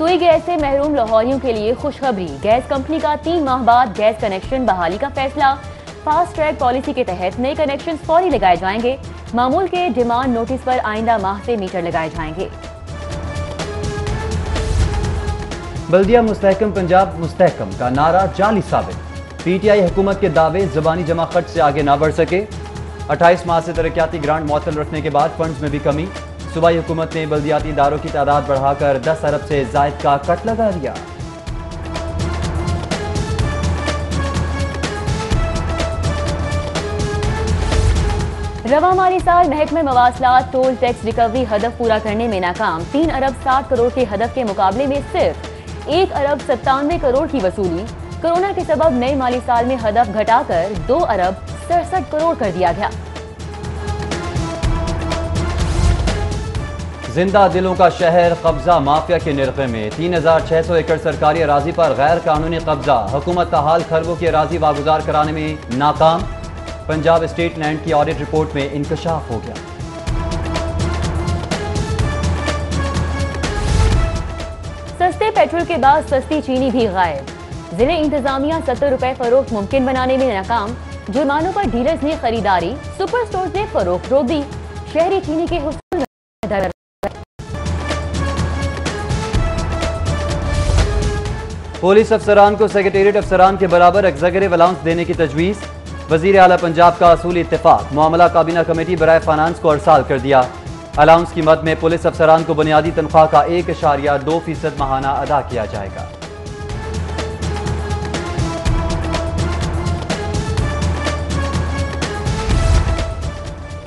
सुई गैस से महरूम लाहौरियों के लिए खुशखबरी। गैस कंपनी का 3 माह बाद गैस कनेक्शन बहाली का फैसला। फास्ट ट्रैक पॉलिसी के तहत नए कनेक्शन फौरी लगाए जाएंगे। मामूल के डिमांड नोटिस पर आइंदा माह से मीटर लगाए जाएंगे। बल्दिया मुस्तहकम पंजाब मुस्तहकम का नारा जाली साबित। पीटीआई हुकूमत के दावे ज़बानी जमा खर्च से आगे ना बढ़ सके। 28 माह से तरक्याती ग्रांट मुअत्तल रखने के बाद फंड्स में भी कमी। सूबाई हुकूमत ने बल्दियाती इदारों की तादाद बढ़ाकर 10 अरब से जायद का कट लगा दिया। रवा माली साल महकमे मवासलात टोल टैक्स रिकवरी हदफ पूरा करने में नाकाम। 3 अरब 60 करोड़ के हदफ के मुकाबले में सिर्फ 1 अरब 97 करोड़ की वसूली। कोरोना के सबब नए माली साल में हदफ घटाकर 2 अरब 67 करोड़ कर दिया गया। जिंदा दिलों का शहर कब्जा माफिया के निरखे में। 3600 एकड़ सरकारी अराजी पर गैर कानूनी कब्जा। हुकूमत का हाल खरबों की अराजी वागुजार कराने में नाकाम। पंजाब स्टेट लैंड की ऑडिट रिपोर्ट में इंकशाफ हो गया। सस्ते पेट्रोल के बाद सस्ती चीनी भी गायब। जिले इंतजामिया 70 रुपए फरोख्त मुमकिन बनाने में नाकाम। जुर्मानों पर डीलर्स ने खरीदारी, सुपर स्टोर्स ने फरोख्त रोक दी। शहरी चीनी के हुसूल में पुलिस अफसरान को सेक्रेटेरिएट अफसरान के बराबर एग्जीक्यूटिव अलाउंस देने की तजवीज़। वजीर आला पंजाब का असूली इत्तेफाक। मामला काबीना कमेटी बराए फाइनेंस को अरसाल कर दिया। अलाउंस की मद में पुलिस अफसरान को बुनियादी तनख्वाह का 1.2% माहाना अदा किया जाएगा।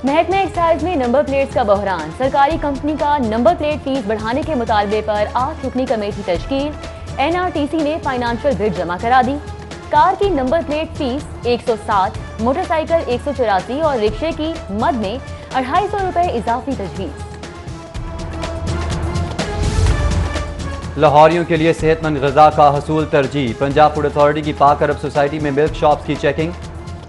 महकमा एक्साइज में नंबर प्लेट्स का बहरान। सरकारी कंपनी का नंबर प्लेट फीस बढ़ाने के मुतालबे पर 8 रुकनी कमेटी तश्कील। एनआरटीसी ने फाइनेंशियल बिड जमा करा दी। कार की नंबर प्लेट फीस 160, मोटरसाइकिल 184 और रिक्शे की मद में 250 रुपए इजाफी तजवीज़। लाहौरियों के लिए सेहतमंद ग़िज़ा का हसूल तरजीह। पंजाब फूड अथॉरिटी की पाक अरब सोसाइटी में मिल्क शॉप्स की चेकिंग।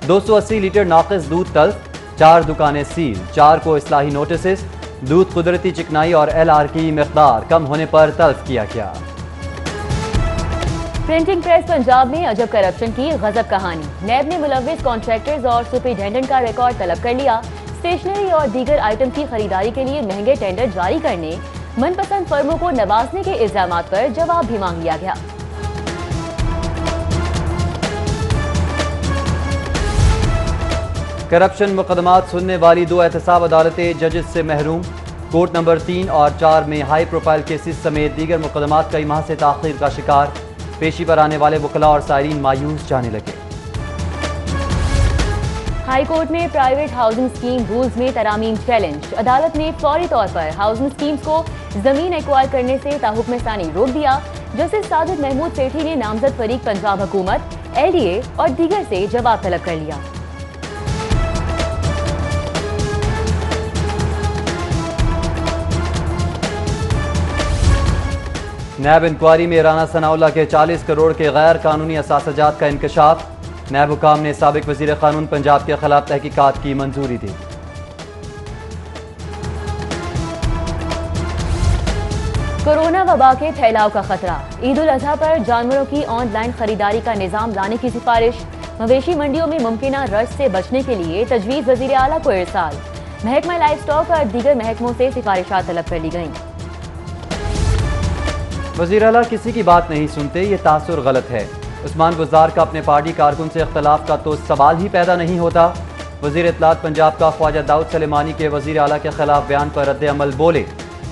280 लीटर नाक़िस दूध तल्फ। 4 दुकानें सील। 4 को इस्लाही नोटिस। दूध कुदरती चिकनाई और LR की मिक़दार कम होने पर तल्फ किया गया। प्रिंटिंग प्रेस पंजाब में अजब करप्शन की गजब कहानी। नैब ने मुलव्विस कॉन्ट्रैक्टर्स और सुपरिटेंडेंट का रिकॉर्ड तलब कर लिया। स्टेशनरी और दीगर आइटम की खरीदारी के लिए महंगे टेंडर जारी करने, मनपसंद फर्मों को नवाजने के इल्जामात पर जवाब भी मांग लिया गया। करप्शन मुकदमात सुनने वाली 2 एहतसाब अदालतें जजेस से महरूम। कोर्ट नंबर 3 और 4 में हाई प्रोफाइल केसेस समेत दीगर मुकदमात कई माह से ताख़ीर का शिकार। पेशी पर आने वाले वकला और साइरीन मायूस जाने लगे। हाई कोर्ट में प्राइवेट हाउसिंग स्कीम रूल्स में तरामीम चैलेंज। अदालत ने फौरी तौर पर हाउसिंग स्कीम्स को जमीन एक्वायर करने से ताहुक्म सानी रोक दिया। जस्टिस साजिद महमूद सेठी ने नामजद फरीक पंजाब हुकूमत, LDA और दीगर से जवाब तलब कर लिया। नैब इंक्वायरी में राना सनाउल्लाह के 40 करोड़ के गैर कानूनी असासजात का इंकशाफ। नैब हुकाम ने साबिक वजीर कानून पंजाब के खिलाफ तहकीकात की मंजूरी दी। कोरोना वबा के फैलाव का खतरा। ईद उल अजहा पर जानवरों की ऑनलाइन खरीदारी का निजाम लाने की सिफारिश। मवेशी मंडियों में मुमकिना रश से बचने के लिए तजवीज़ वजीर आला को इरसाल। महकमा लाइफ स्टॉक और दीगर महकमों से सिफारिशात तलब कर ली गईं। वज़ीर आला किसी की बात नहीं सुनते, ये तासुर गलत है। उस्मान गुज़ार का अपने पार्टी कारकुन से इख्तलाफ का तो सवाल ही पैदा नहीं होता। वज़ीर इत्तलात पंजाब का ख्वाजा दाऊद सलेमानी के वज़ीर आला के खिलाफ बयान पर रद्द अमल बोले।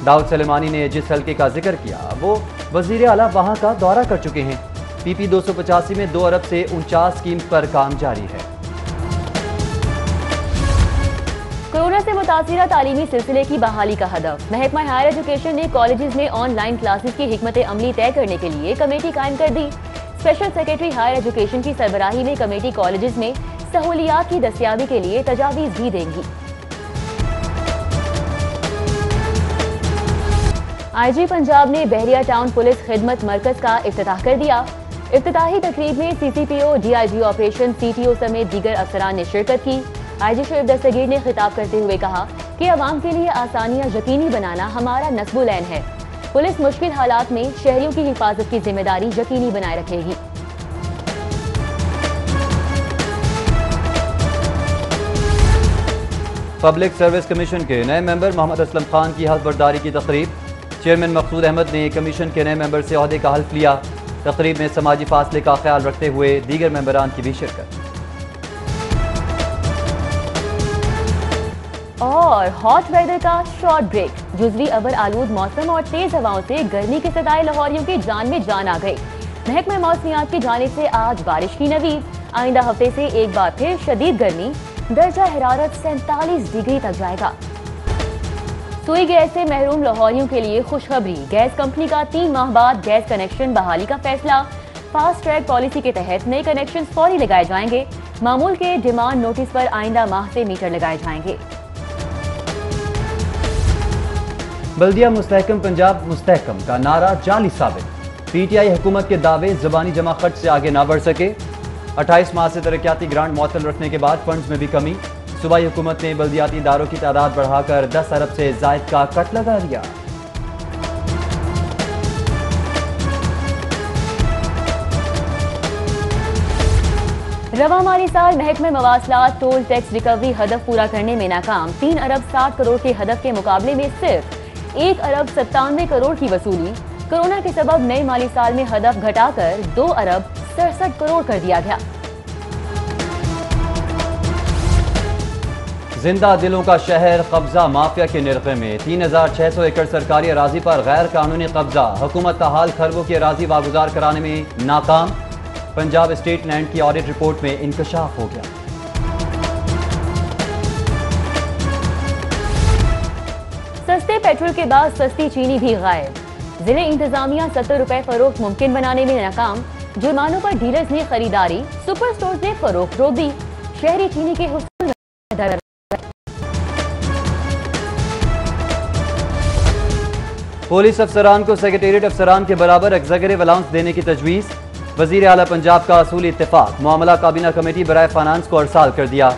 दाऊद सलेमानी ने जिस हल्के का जिक्र किया वो वज़ीर आला वहाँ का दौरा कर चुके हैं। PP 285 में 2 अरब से 49 स्कीम्स पर काम जारी है। कोरोना से मुतासिरा तालीमी सिलसिले की बहाली का हदफ। महकमा हायर एजुकेशन ने कॉलेजेस में ऑनलाइन क्लासेस की हिकमत अमली तय करने के लिए कमेटी कायम कर दी। स्पेशल सेक्रेटरी हायर एजुकेशन की सरबराही में कमेटी कॉलेजेस में सहूलियात की दस्तयाबी के लिए तजावीज़ भी देंगी। IG पंजाब ने बहरिया टाउन पुलिस खिदमत मरकज का इफ्तिताह कर दिया। इफ्तिताही तकरीब में CCPO, DIG ऑपरेशन, CTO समेत दीगर अफसरान ने शिरकत की। IG शोएब दस्तगीर ने खिताब करते हुए कहा कि अवाम के लिए आसानियां यकीनी बनाना हमारा नस्बुल ऐन है। पुलिस मुश्किल हालात में शहरियों की हिफाजत की जिम्मेदारी यकीनी बनाए रखेगी। पब्लिक सर्विस कमीशन के नए मेंबर मोहम्मद असलम खान की हल्फ बर्दारी की तकरीब। चेयरमैन मकसूद अहमद ने कमीशन के नए मेंबर से ओहदे का हल्फ लिया। तकरीब में समाजी फासले का ख्याल रखते हुए दीगर मेंबरान की भी शिरकत। और हॉट वेदर का शॉर्ट ब्रेक। जुजवी अबर आलूद मौसम और तेज हवाओं से गर्मी के सताए लाहौरियों की जान में जान आ गई। महकमा मौसमियात की जानिब से आज बारिश की नवीद। आइंदा हफ्ते से एक बार फिर शदीद गर्मी, दर्जा हरारत 47 डिग्री तक जाएगा। सुई गैस से महरूम लाहौरियों के लिए खुशखबरी। गैस कंपनी का 3 माह बाद गैस कनेक्शन बहाली का फैसला। फास्ट ट्रैक पॉलिसी के तहत नए कनेक्शन फौरी लगाए जाएंगे। मामूल के डिमांड नोटिस पर आइंदा माह से मीटर लगाए जाएंगे। बल्दिया मुस्तहकम पंजाब मुस्तहकम का नारा जाली साबित। पीटीआई हुकूमत के दावे ज़बानी जमा खर्च से आगे ना बढ़ सके। 28 माह से तरक्याती ग्रांट मुअत्तल रखने के बाद फंड्स में भी कमी। सूबाई हुकूमत ने बल्दियाती इदारों की तादाद बढ़ाकर 10 अरब से जायद का कट लगा दिया। रवा माली साल महकमे मवासलात टोल टैक्स रिकवरी हदफ पूरा करने में नाकाम। 3 अरब 60 करोड़ के हदफ के मुकाबले में सिर्फ 1 अरब 97 करोड़ की वसूली। कोरोना के सबब नए माली साल में हदफ घटाकर 2 अरब 67 करोड़ कर दिया गया। जिंदा दिलों का शहर कब्जा माफिया के निरखे में। 3600 एकड़ सरकारी अराजी पर गैर कानूनी कब्जा। हुकूमत का हाल खरबों की अराजी वागुजार कराने में नाकाम। पंजाब स्टेट लैंड की ऑडिट रिपोर्ट में इंकशाफ हो गया। सस्ते पेट्रोल के बाद सस्ती चीनी भी गायब। जिले इंतजामिया 70 रुपए फरोख्त मुमकिन बनाने में नाकाम। जुर्मानों पर डीलर्स ने खरीदारी, सुपर स्टोर ने फरोख्त रोक दी। शहरी चीनी के हुसूल में पुलिस अफसरान को सेक्रेटेरिएट अफसरान के बराबर एग्जीक्यूटिव अलाउंस देने की तजवीज़। वजीर आला पंजाब का असूली इत्तेफाक। मामला काबीना कमेटी बराए फाइनेंस को अरसाल कर दिया।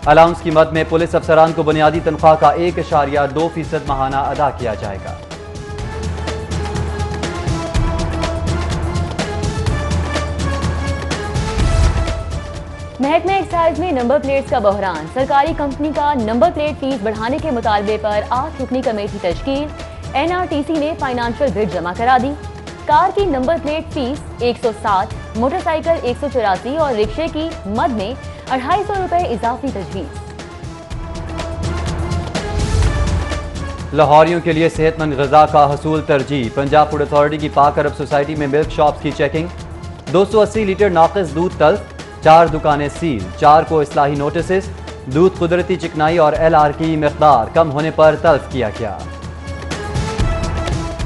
अलाउंस की मद में पुलिस अफसरान को बुनियादी तनख्वाह का 1.2% माहाना अदा किया जाएगा। महकमा एक्साइज में नंबर प्लेट्स का बहरान। सरकारी कंपनी का नंबर प्लेट फीस बढ़ाने के मुतालबे पर 8 रुकनी कमेटी तश्कील। एनआरटीसी ने फाइनेंशियल बिड जमा करा दी। कार की नंबर प्लेट फीस 160, मोटरसाइकिल 184 और रिक्शे की मद में 250 रुपए इजाफी तजवीज़। लाहौरियों के लिए सेहतमंद ग़िज़ा का हसूल तरजीह। पंजाब फूड अथॉरिटी की पाक अरब सोसाइटी में मिल्क शॉप्स की चेकिंग। 280 लीटर नाक़िस दूध तल्फ। 4 दुकानें सील। 4 को इस्लाही नोटिस। दूध कुदरती चिकनाई और LR की मिक़दार कम होने पर तल्फ किया गया।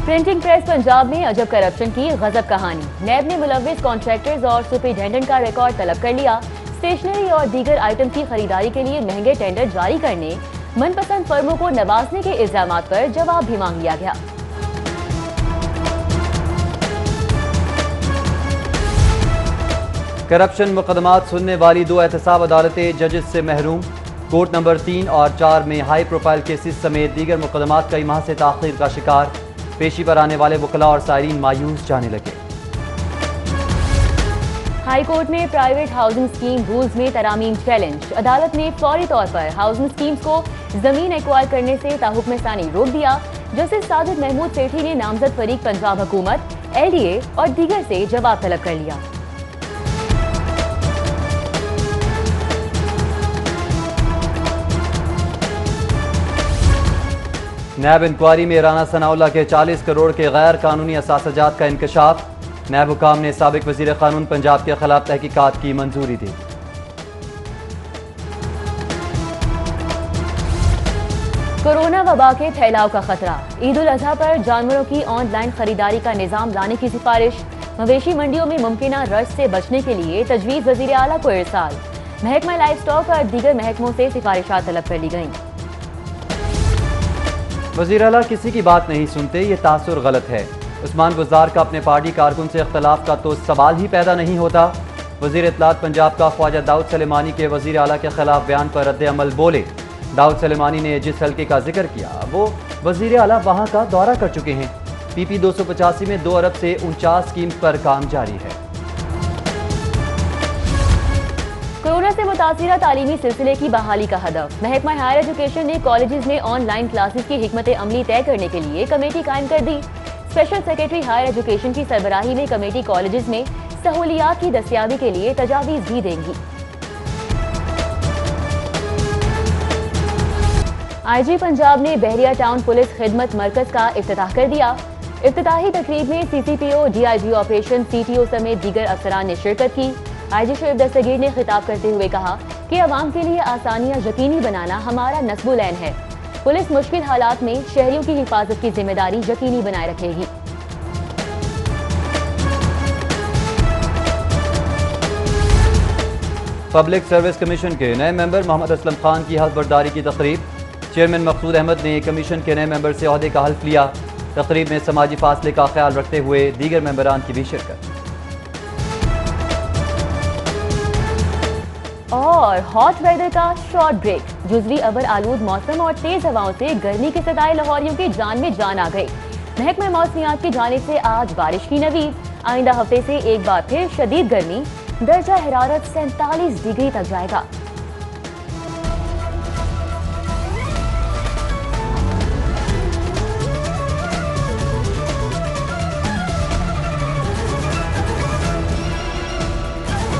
प्रिंटिंग प्रेस पंजाब में अजब करप्शन की गजब कहानी। नैब ने मुलव्विस कॉन्ट्रैक्टर्स और सुपरिटेंडेंट का रिकॉर्ड तलब कर लिया। स्टेशनरी और दीगर आइटम की खरीदारी के लिए महंगे टेंडर जारी करने, मनपसंद फर्मों को नवाजने के इल्जामात पर जवाब भी मांग लिया गया। करप्शन मुकदमात सुनने वाली 2 एहतसाब अदालतें जजेस से महरूम। कोर्ट नंबर 3 और 4 में हाई प्रोफाइल केसेस समेत दीगर मुकदमात कई माह से ताखीर का शिकार। पेशी पर आने वाले वकला और साइरीन मायूस जाने लगे। हाई कोर्ट में प्राइवेट हाउसिंग स्कीम रूल्स में तरामीम चैलेंज। अदालत ने फौरी तौर पर हाउसिंग स्कीम्स को जमीन एक्वायर करने से ताहुक्म सानी रोक दिया। जस्टिस साजिद महमूद सेठी ने नामजद फरीक पंजाब हुकूमत, LDA और दीगर से जवाब तलब कर लिया। नैब इंक्वायरी में राना सनाउल्लाह के 40 करोड़ के गैर कानूनी असासजात का इंकशाफ। नैब हुकाम ने साबिक वजीर कानून पंजाब के खिलाफ तहकीकात की मंजूरी दी। कोरोना वबा के फैलाव का खतरा। ईद उल अजहा पर जानवरों की ऑनलाइन खरीदारी का निजाम लाने की सिफारिश। मवेशी मंडियों में मुमकिना रश से बचने के लिए तजवीज़ वजीर आला को इरसाल। महकमा लाइफ स्टॉक और दीगर महकमों से सिफारिशात तलब कर ली गईं। वज़ीर आला किसी की बात नहीं सुनते, ये तासुर गलत है। उस्मान गुज़ार का अपने पार्टी कारकुन से इख्तलाफ का तो सवाल ही पैदा नहीं होता। वज़ीर इत्तलात पंजाब का ख्वाजा दाऊद सलेमानी के वज़ीर आला के खिलाफ बयान पर रद्द अमल बोले। दाऊद सलेमानी ने जिस हल्के का जिक्र किया वो वज़ीर आला वहाँ का दौरा कर चुके हैं। PP 285 में 2 अरब से 49 स्कीम पर काम जारी है। कोरोना से मुतासिरा तालीमी सिलसिले की बहाली का हदफ। महकमा हायर एजुकेशन ने कॉलेजेस में ऑनलाइन क्लासेस की हिकमत अमली तय करने के लिए कमेटी कायम कर दी। स्पेशल सेक्रेटरी हायर एजुकेशन की सरबराही में कमेटी कॉलेजेस में सहूलियात की दस्तयाबी के लिए तजावीज़ भी देंगी। IG पंजाब ने बहरिया टाउन पुलिस खिदमत मरकज का इफ्तिताह कर दिया। इफ्तिताही तकरीब में CCPO, DIG ऑपरेशन, CTO समेत दीगर अफसरान ने शिरकत की। IG शोएब दस्तगीर ने खिताब करते हुए कहा कि अवाम के लिए आसानियां यकीनी बनाना हमारा नस्बुल ऐन है। पुलिस मुश्किल हालात में शहरियों की हिफाजत की जिम्मेदारी यकीनी बनाए रखेगी। पब्लिक सर्विस कमीशन के नए मेंबर मोहम्मद असलम खान की हल्फ बर्दारी की तकरीब। चेयरमैन मकसूद अहमद ने कमीशन के नए मेंबर से ओहदे का हल्फ लिया। तकरीब में समाजी फासले का ख्याल रखते हुए दीगर मेंबरान की भी शिरकत। और हॉट वेदर का शॉर्ट ब्रेक। जुजवी अबर आलूद मौसम और तेज हवाओं से गर्मी के सताए लाहौरियों की जान में जान आ गई। महकमा मौसमियात की जानिब से आज बारिश की नवीद। आइंदा हफ्ते से एक बार फिर शदीद गर्मी, दर्जा हरारत 47 डिग्री तक जाएगा।